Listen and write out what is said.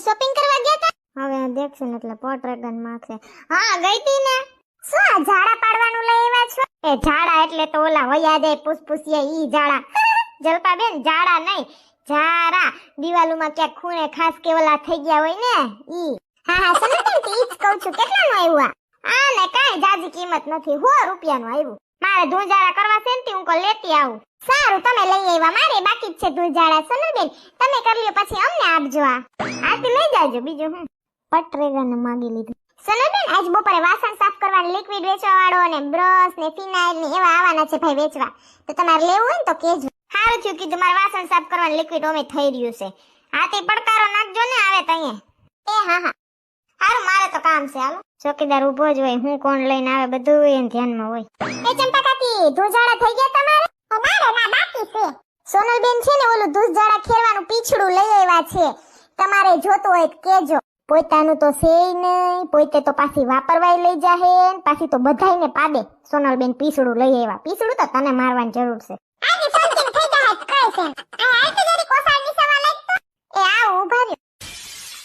Shopping કરવા ગયા તા? હવે દેખશે ને એટલે પોટ્રેગન માખશે. હા ગઈ તી ને. શું આ ઝાડા પાડવાનું લઈ આવ્યા છો? એ ઝાડા એટલે તો ઓલા વયા દે પુસપુસિયા ઈ ઝાડા. જલપા બેન ઝાડા નહીં, ઝારા. દિવાલોમાં ક્યાંક ખૂણે ખાસ કે ઓલા થઈ ગયા હોય ને ઈ. હા હા સનલબેન ઈ જ કહું છું. કેટલાનું આવ્યું આ? ને કાઈ જાજી કિંમત નથી, 100 રૂપિયાનું આવ્યું. મારે ધૂંજાળા કરવા છે ને હું કો લેતી આવું. સારું તમે લઈ આવ્યા, મારે બાકી જ છે ધૂંજાળા. સનલબેન તમે કરી લ્યો પછી અમને આપજો. આથી લઈ જાજો. બીજું હું પટરેગન માંગી લીધું. સનલબેન આજ બપોરે વાસણ સાફ કરવાનું લિક્વિડ વેચવા વાળો ને બ્રશ ને ફિનાઇલ ને એવા આવવાના છે ભાઈ વેચવા. તો તમારે લેવું હોય ને તો કેજો. સારું થયું કીધું, મારે વાસણ સાફ કરવાનું લિક્વિડ ઓમે થઈ રહ્યું છે. હાથી પડકારો નાખજો ને આવે તઈએ. એ હા હા સારું મારે તો કામ છે. હાલો ચોકીદાર ઊભો જ હોય, હું કોણ લઈને આવે બધું એને ધ્યાનમાં હોય. એ ચંપા કાકી ધૂજાડા થઈ ગયા તમારે? ના બાકી છે. સોનલબેન છે ને ઓલું ધૂજાડા ખેરવાનું પીછડું લઈ આવ્યા છે, તમારે જોતું હોય તો કેજો. પોતાનું તો છે નહીં, પોતે તો પાછી વાપરવાય લઈ જાહે, પાછી તો બધાયને પાડે. સોનલબેન પીછડું લઈ આવ્યા. પીછડું તો તને મારવાની જરૂર છે.